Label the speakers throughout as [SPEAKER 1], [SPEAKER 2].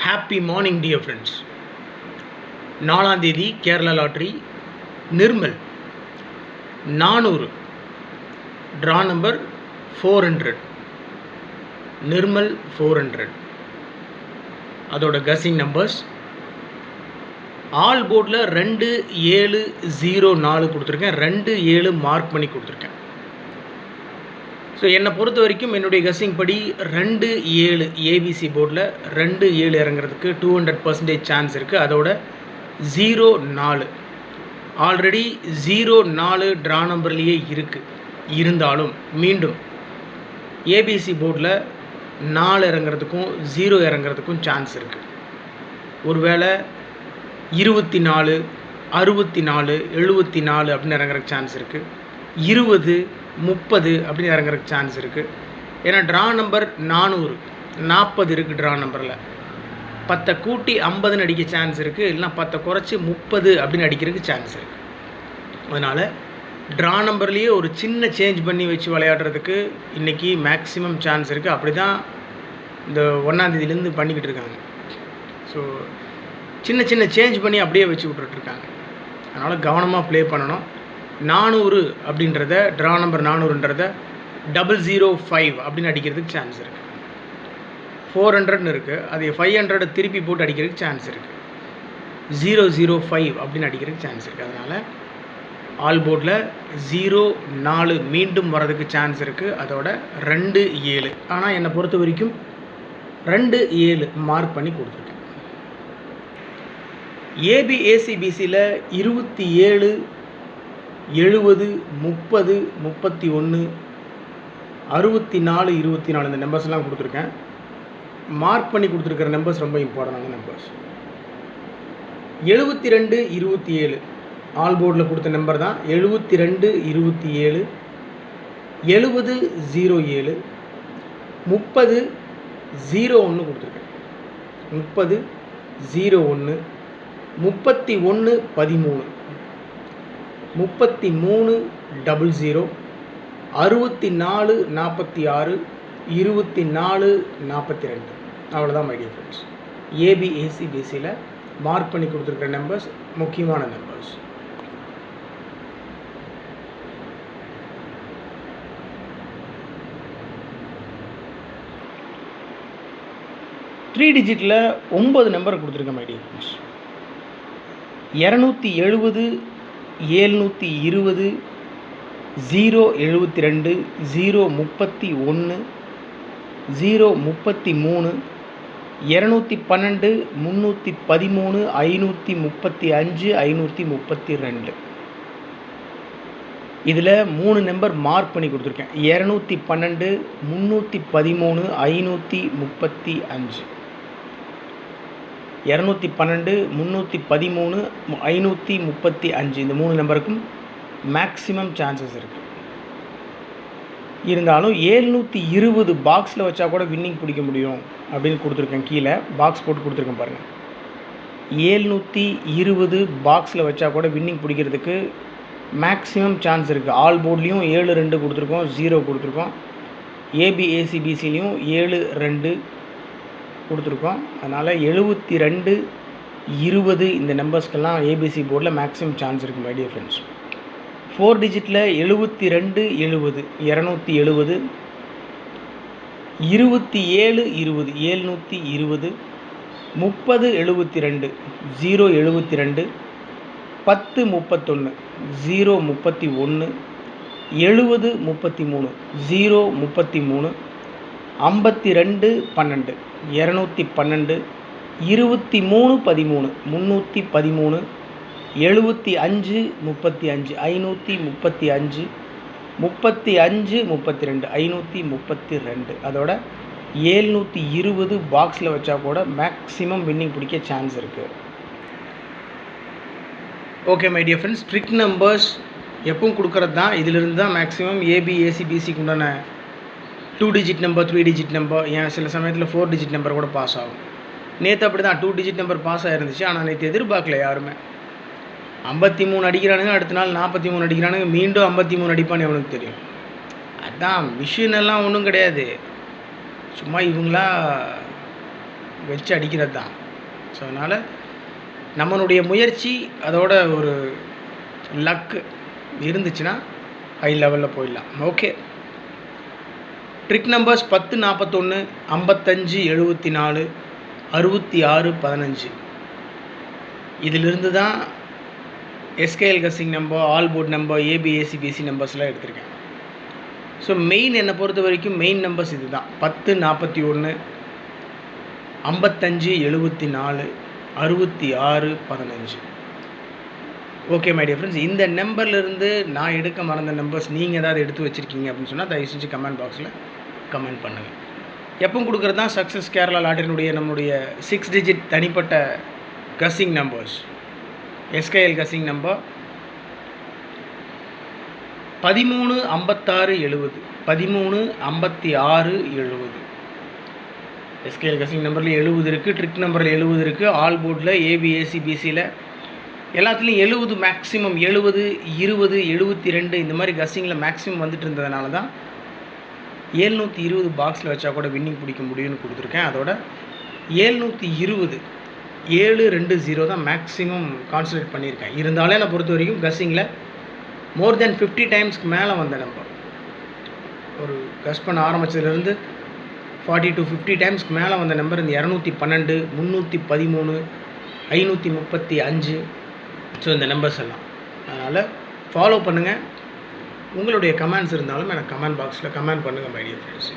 [SPEAKER 1] Happy morning dear friends. 4ஆம் தேதி Kerala lottery Nirmal 400 draw number 400 Nirmal 400 அதோட கசிங் நம்பர்ஸ் ஆல் போர்டில் 2704 கொடுத்துருக்கேன். 27 மார்க் பண்ணி கொடுத்துருக்கேன். ஸோ என்னை பொறுத்த வரைக்கும் என்னுடைய கசிங் படி 27 ஏபிசி போர்டில் 27 இறங்குறதுக்கு 200% சான்ஸ் இருக்குது. அதோட 04 ஆல்ரெடி 04 ட்ரா நம்பர்லேயே இருக்குது. இருந்தாலும் மீண்டும் ஏபிசி போர்டில் 4 இறங்குறதுக்கும் 0 இறங்குறதுக்கும் சான்ஸ் இருக்குது. ஒருவேளை 24 64 74 அப்படின்னு இறங்குறதுக்கு சான்ஸ் இருக்குது. 20 30 அப்படின்னு இறங்குறதுக்கு சான்ஸ் இருக்குது. ஏன்னா ட்ரா நம்பர் 440 இருக்குது. ட்ரா நம்பரில் 10 கூட்டி 50ன்னு அடிக்க சான்ஸ் இருக்குது. இல்லைனா 10 குறைச்சி 30 அப்படின்னு அடிக்கிறதுக்கு சான்ஸ் இருக்குது. அதனால் ட்ரா நம்பர்லேயே ஒரு சின்ன சேஞ்ச் பண்ணி வச்சு விளையாடுறதுக்கு இன்றைக்கி மேக்ஸிமம் சான்ஸ் இருக்குது. அப்படி தான் இந்த 1ஆம் தேதியிலேருந்து பண்ணிக்கிட்டு இருக்காங்க. ஸோ சின்ன சின்ன சேஞ்ச் பண்ணி அப்படியே வச்சு விட்டுருக்காங்க. அதனால் கவனமாக ப்ளே பண்ணணும். 400 அப்படின்றத ட்ரா நம்பர் 400ன்றத 005 அப்படின்னு அடிக்கிறதுக்கு சான்ஸ் இருக்குது. 400ன்னு இருக்குது. அது 500 திருப்பி போட்டு அடிக்கிறதுக்கு சான்ஸ் இருக்குது. 005 அப்படின்னு அடிக்கிறதுக்கு சான்ஸ் இருக்குது. அதனால் ஆல் போர்டில் 04 மீண்டும் வர்றதுக்கு சான்ஸ் இருக்குது. அதோட 27 ஆனால் என்னை பொறுத்த வரைக்கும் 27 மார்க் பண்ணி கொடுத்துருக்கேன். ஏபிஏசிபிசியில் 27 70 30 31 64 24 இந்த நம்பர்ஸ்லாம் கொடுத்துருக்கேன். மார்க் பண்ணி கொடுத்துருக்கிற நம்பர்ஸ் ரொம்ப இம்பார்ட்டண்டான நம்பர்ஸ். 72 27 ஆல் போர்டில் கொடுத்த நம்பர் தான். 72 27 70 07 30 01 கொடுத்துருக்கேன். 30 01 31 13 33 00 64 46 24 42 அவ்வளோதான் மை டியர் ஃப்ரெண்ட்ஸ். ஏபிஏசிபிசியில் மார்க் பண்ணி கொடுத்துருக்கிற நம்பர்ஸ் முக்கியமான நம்பர்ஸ். த்ரீ டிஜிட்டில் 9 நம்பரை கொடுத்துருக்கேன் மை டியர் ஃப்ரெண்ட்ஸ். 270 720 072 031 033 212 313 535 532 இதில் 3 நம்பர் மார்க் பண்ணி கொடுத்துருக்கேன். 212 313 535 212 313 535 இந்த 3 நம்பருக்கும் மேக்ஸிமம் சான்சஸ் இருக்குது. இருந்தாலும் 720 பாக்ஸில் வச்சா கூட வின்னிங் பிடிக்க முடியும் அப்படின்னு கொடுத்துருக்கேன். கீழே பாக்ஸ் போட்டு கொடுத்துருக்கேன் பாருங்கள். 720 பாக்ஸில் வச்சா கூட வின்னிங் பிடிக்கிறதுக்கு மேக்ஸிமம் சான்ஸ் இருக்குது. ஆல் போர்ட்லேயும் 72 கொடுத்துருக்கோம், 0 கொடுத்துருக்கோம். ஏபிஏசிபிசிலையும் 72 கொடுத்துருக்கோம். அதனால் 72 20 இந்த நம்பர்ஸ்க்கெல்லாம் ஏபிசி போர்டில் மேக்ஸிமம் சான்ஸ் இருக்குது மை டியர் ஃப்ரெண்ட்ஸ். 4 டிஜிட்டில் 72 70 270 27 20 720 30 72 072 10 31 031 70 33 033 52 12 212 23 13 313 75 35 535 35 32 532 அதோட 720 பாக்ஸில் வச்சா கூட மேக்ஸிமம் வின்னிங் பிடிக்க சான்ஸ் இருக்குது. Okay my dear friends, trick numbers எப்பவும் கொடுக்குறது தான். இதிலிருந்து தான் மேக்ஸிமம் ஏபிஏசிபிசிக்கு உண்டான 2 டிஜிட் நம்பர் 3 டிஜிட் நம்பர் ஏன் சில சமயத்தில் 4 டிஜிட் நம்பர் கூட பாஸ் ஆகும். நேற்று அப்படி தான் 2 டிஜிட் நம்பர் பாஸ் ஆகிருந்துச்சு. ஆனால் நேற்று எதிர்பார்க்கல யாருமே. 53 அடிக்கிறானுங்க, அடுத்த நாள் 43 அடிக்கிறானுங்க, மீண்டும் 53 அடிப்பான்னு எவனுக்கு தெரியும். அதான் மிஷின் எல்லாம் ஒன்றும் கிடையாது. சும்மா இவங்களா வச்சு அடிக்கிறது தான். ஸோ அதனால் நம்மளுடைய முயற்சி அதோட ஒரு லக்கு இருந்துச்சுன்னா ஹை லெவலில் போயிடலாம். Okay, trick numbers 10, 41, 55, 74, 66, 15. இதிலிருந்து தான் SKL guessing number, all port number, ஏபிஏசிபிசி நம்பர்ஸ்லாம் எடுத்திருக்கேன். ஸோ மெயின் என்னை பொறுத்த வரைக்கும் மெயின் நம்பர்ஸ் இது தான். 10, 41, 55, 74, 66, 15. ஓகே மை டியர் ஃப்ரெண்ட்ஸ், இந்த நம்பர்லேருந்து நான் எடுக்க மறந்த நம்பர்ஸ் நீங்கள் ஏதாவது எடுத்து வச்சுருக்கீங்க அப்படின்னு சொன்னால் தயவு செஞ்சு கமெண்ட் பாக்ஸில் கமெண்ட் பண்ணுங்கள். எப்பவும் கொடுக்குறது தான் சக்ஸஸ் கேரளா லாட்டரினுடைய நம்மளுடைய 6 டிஜிட் தனிப்பட்ட guessing numbers. SKL guessing number 13, 56, 70, 13, 56, 70. SKL guessing நம்பரில் 70 இருக்குது, ட்ரிக் நம்பரில் 70 இருக்குது, ஆல் போர்டில் ஏபிஏசிபிசியில் எல்லாத்துலேயும் 70 மேக்ஸிமம், 70, 20, 72 இந்த மாதிரி கஸ்ஸிங்கில் மேக்ஸிமம் வந்துட்டு இருந்ததுனால தான் 720 பாக்ஸில் வச்சா கூட வின்னிங் பிடிக்க முடியும்னு கொடுத்துருக்கேன். அதோட 720 720 தான் மேக்ஸிமம் கான்சன்ட்ரேட் பண்ணியிருக்கேன். இருந்தாலும் என்னை பொறுத்த வரைக்கும் கஸ்ஸிங்கில் மோர் தென் 50 டைம்ஸ்க்கு மேலே வந்த நம்பர். ஒரு கஸ் பண்ண ஆரம்பித்ததுலேருந்து 40 to 50 டைம்ஸ்க்கு மேலே வந்த நம்பர் இந்த 212, 313, 535. ஸோ இந்த நம்பர்ஸ் எல்லாம் அதனால் ஃபாலோ பண்ணுங்கள். உங்களுடைய கமெண்ட்ஸ் இருந்தாலும் எனக்கு கமெண்ட் பாக்ஸில் கமெண்ட் பண்ணுங்கள் மை டியர் ஃப்ரெண்ட்ஸ்.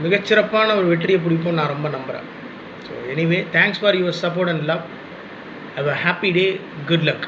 [SPEAKER 1] மிகச்சிறப்பான ஒரு வெற்றியை பிடிப்போம் நான் ரொம்ப நம்புகிறேன். So anyway, thanks for your support and love. Have a happy day. Good luck.